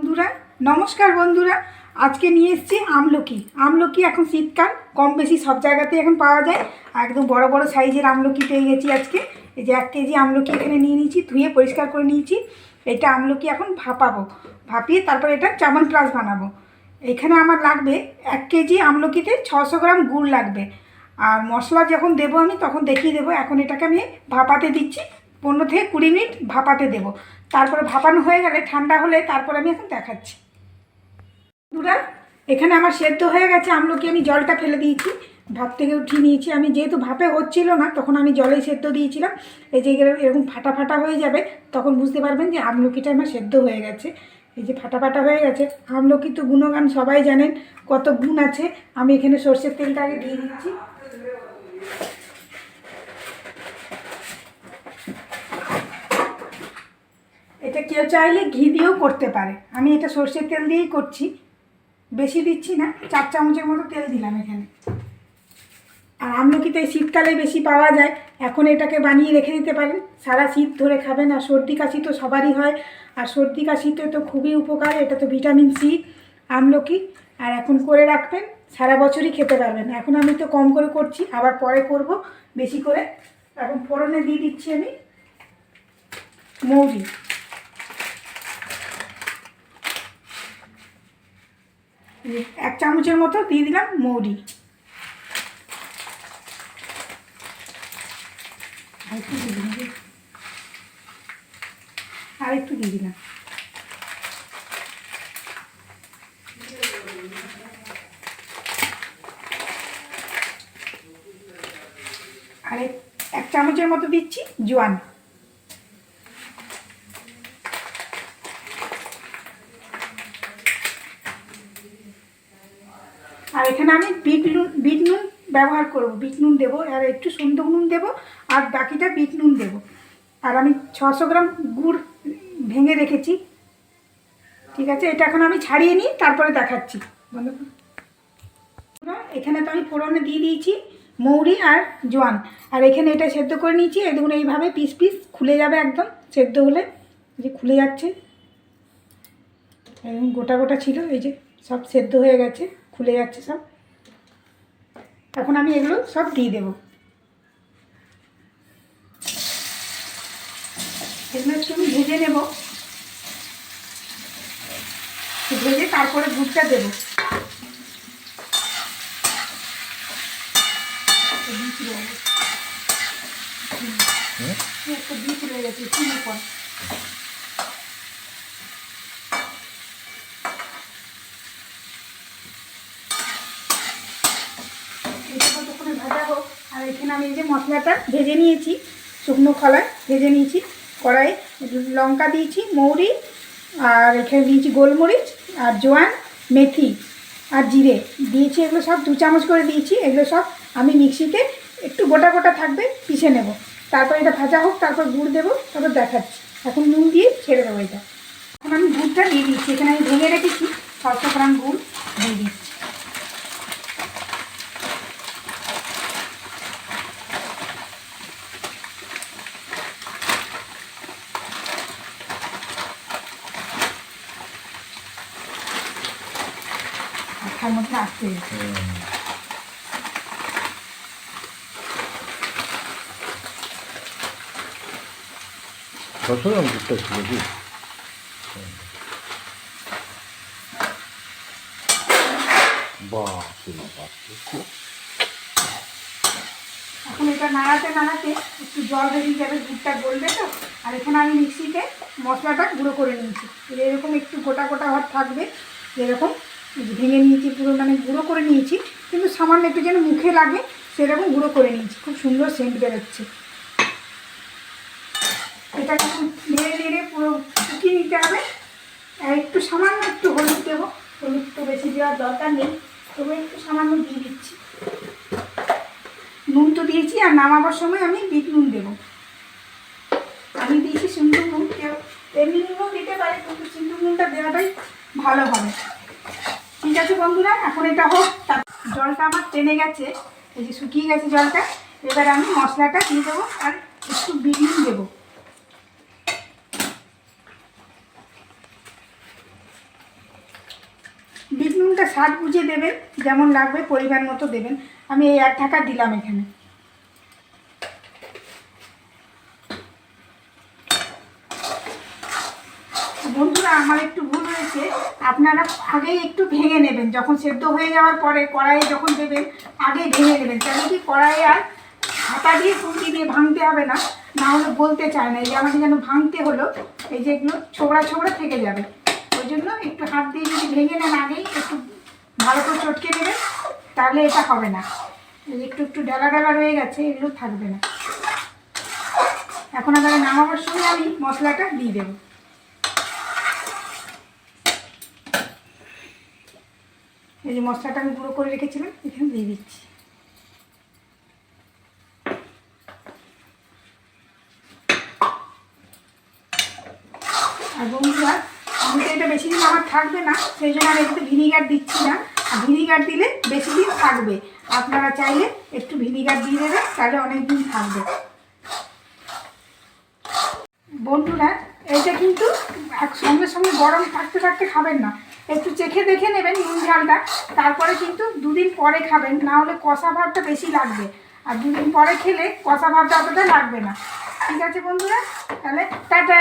বন্ধুরা নমস্কার বন্ধুরা, আজকে নিয়ে এসেছি আমলকি। আমলকি এখন শীতকাল, কম বেশি সব জায়গাতেই এখন পাওয়া যায়। একদম বড় বড় সাইজের আমলকি পেয়ে গেছি আজকে। এই যে 1 কেজি আমলকি এখানে নিয়ে নিয়েছি, ধুয়ে পরিষ্কার করে নিয়েছি। এটা আমলকি এখন ভাপাবো, ভাপিয়ে তারপর এটা চ্যবনপ্রাশ বানাবো। এখানে আমার লাগবে 1 কেজি আমলকিতে 600 গ্রাম গুড় লাগবে। আর মশলা যখন দেবো আমি তখন দেখিয়ে দেবো। এখন এটাকে আমি ভাপাতে দিচ্ছি, 15 থেকে 20 মিনিট ভাপাতে দেবো। তারপরে ভাপানো হয়ে গেলে ঠান্ডা হলে তারপরে আমি এখন দেখাচ্ছি। বন্ধুরা এখানে আমার সেদ্ধ হয়ে গেছে আমলকি, আমি জলটা ফেলে দিয়েছি, ভাপ থেকে উঠিয়ে নিয়েছি। আমি যেহেতু ভাপে হচ্ছিল না তখন আমি জলে সেদ্ধ দিয়েছিলাম। এই যে এরকম ফাটা ফাটা হয়ে যাবে তখন বুঝতে পারবেন যে আমলকিটা আমার সেদ্ধ হয়ে গেছে। এই যে ফাটা ফাটা হয়ে গেছে। আমলকি তো গুণগান সবাই জানেন, কত গুণ আছে। আমি এখানে সর্ষের তেলটা আগে দিয়ে দিচ্ছি। এটা কেউ চাইলে ঘি দিয়েও করতে পারে, আমি এটা সর্ষের তেল দিয়েই করছি। বেশি দিচ্ছি না, 4 চামচের মতো তেল দিলাম এখানে। আর আমলকি তো এই শীতকালে বেশি পাওয়া যায়, এখন এটাকে বানিয়ে রেখে দিতে পারেন, সারা শীত ধরে খাবেন। আর সর্দি কাশি তো সবারই হয়, আর সর্দি কাশিতে তো খুবই উপকার, এটা তো ভিটামিন সি আমলকি। আর এখন করে রাখবেন, সারা বছরই খেতে পারবেন। এখন আমি তো কম করে করছি, আবার পরে করব বেশি করে। এখন ফোড়নে দিয়ে দিচ্ছি আমি মৌরি। এক চামচের মতো দিয়ে দিলাম মৌরি। আর একটু দিয়ে দিলাম। আর 1 চামচের মতো দিচ্ছি জোয়ান। আর এখানে আমি বিট নুন ব্যবহার করব, বিট নুন দেবো, আর একটু সুন্দর নুন দেবো, আর বাকিটা বিট নুন দেবো। আর আমি 600 গ্রাম গুড় ভেঙে রেখেছি। ঠিক আছে, এটা এখন আমি ছাড়িয়ে নিই, তারপরে দেখাচ্ছি। এখানে তো আমি ফোড়নে দিয়ে দিয়েছি মৌরি আর জোয়ান। আর এখানে এটা সেদ্ধ করে নিয়েছি। এই দেখুন এইভাবে পিস পিস খুলে যাবে একদম সেদ্ধ হলে। এই যে খুলে যাচ্ছে, একদম গোটা গোটা ছিল, এই যে সব সেদ্ধ হয়ে গেছে, খুলে যাচ্ছে সব। এখন আমি এগুলো সব দিয়ে দেবো। এগুলো একটু আমি ভেজে নেব, ভেজে তারপরে দুধটা দেবো। একটা দিয়ে চলে গেছে চিনি পর। এটা কতক্ষণে ভাজা হোক। আর এখানে আমি এই যে মশলাটা ভেজে নিয়েছি, শুকনো খোলায় ভেজে নিয়েছি কড়াইয়ে। লঙ্কা দিয়েছি, মৌরি, আর এখানে দিয়েছি গোলমরিচ আর জোয়ান, মেথি আর জিরে দিয়েছি। এগুলো সব 2 চামচ করে দিয়েছি। এগুলো সব আমি মিক্সিতে একটু গোটা গোটা থাকবে পিষে নেব। তারপর এটা ভাজা হোক, তারপর গুড় দেবো, তারপর দেখাচ্ছি। এখন নুন দিয়ে ছেড়ে দেবো এটা। এখন আমি গুড়টা দিয়ে দিচ্ছি, এখানে আমি ভেঙে রেখেছি 600 গ্রাম গুড় দিয়ে দিচ্ছি। মাথার মধ্যে আসতে সবসময় দুধটা ছিল কি এখন এটা নাড়াতে নাড়াতে একটু জল বেরিয়ে যাবে, দুধটা গলবে তো। আর এখানে আমি মিক্সিতে মশলাটা গুঁড়ো করে নিয়েছি। এরকম একটু গোটা গোটা ভাব থাকবে, এরকম ভেঙে নিয়েছি পুরো, মানে গুঁড়ো করে নিয়েছি, কিন্তু সামান্য একটু যেন মুখে লাগে সেরকম গুঁড়ো করে নিয়েছি। খুব সুন্দর সেন্ট বেরোচ্ছে। এটাকে নেড়ে নেড়ে পুরো শুকিয়ে নিতে হবে। আর একটু সামান্য একটু হলুদ দেবো, হলুদ তো বেশি দেওয়ার দরকার নেই, তবে একটু সামান্য দিয়ে দিচ্ছি। নুন তো দিয়েছি, আর নামাবার সময় আমি বিট নুন দেবো। আমি দিয়েছি সিন্দুর নুন, কেউ এমনি নুনও দিতে পারে, কিন্তু সিন্দুর নুনটা দেওয়াটাই ভালো হবে। ঠিক আছে বন্ধুরা, এখন এটা হোক। জলটা আমার টেনে গেছে, এই যে শুকিয়ে গেছে জলটা। এবার আমি মশলাটা দিয়ে দেবো, আর একটু বিট নুন দেবো। নুনটা স্বাদ বুঝে দেবেন, যেমন লাগবে পরিমাণ মতো দেবেন। আমি এই 1 ঢাকা দিলাম এখানে। বন্ধুরা আমার একটু ভুল হয়েছে, আপনারা আগেই একটু ভেঙে নেবেন, যখন সেদ্ধ হয়ে যাওয়ার পরে কড়াইয়ে যখন দেবেন আগেই ভেঙে নেবেন, তাহলে কি কড়াইয়ে আর হাতা দিয়ে খুন্তি দিয়ে ভাঙতে হবে না, না হলে বলতে চায় না। এই যে আমাকে যেন ভাঙতে হলো, এই যে এগুলো ছোবড়া ছোবড়া থেকে যাবে। ওই জন্য একটু হাত দিয়ে যদি ভেঙে নেন আগেই, একটু ভালো করে চটকে নেবেন, তাহলে এটা হবে না। একটু একটু ডালা ডালা রয়ে গেছে, এগুলো থাকবে না। এখন আবার নামাবার সময় আমি মশলাটা দিয়ে দেবো। এই যে মশলাটা আমি গুঁড়ো করে রেখেছিলাম এখানে দিয়ে দিচ্ছি। আর বন্ধুরা আমি তো এটা বেশি দিন আমার থাকবে না, সেই জন্য আমি একটু ভিনিগার দিচ্ছি না। আর ভিনিগার দিলে বেশি দিন থাকবে, আপনারা চাইলে একটু ভিনিগার দিয়ে দেবেন, তাহলে অনেক দিন থাকবে। বন্ধুরা এইটা কিন্তু সঙ্গে সঙ্গে গরম থাকতে থাকতে খাবেন না, একটু চেখে দেখে নেবেন নুন ঝালটা, তারপরে কিন্তু 2 দিন পরে খাবেন, না হলে কষা ভাবটা বেশি লাগবে। আর 2 দিন পরে খেলে কষা ভাবটা অতটা লাগবে না। ঠিক আছে বন্ধুরা, তাহলে টাটা।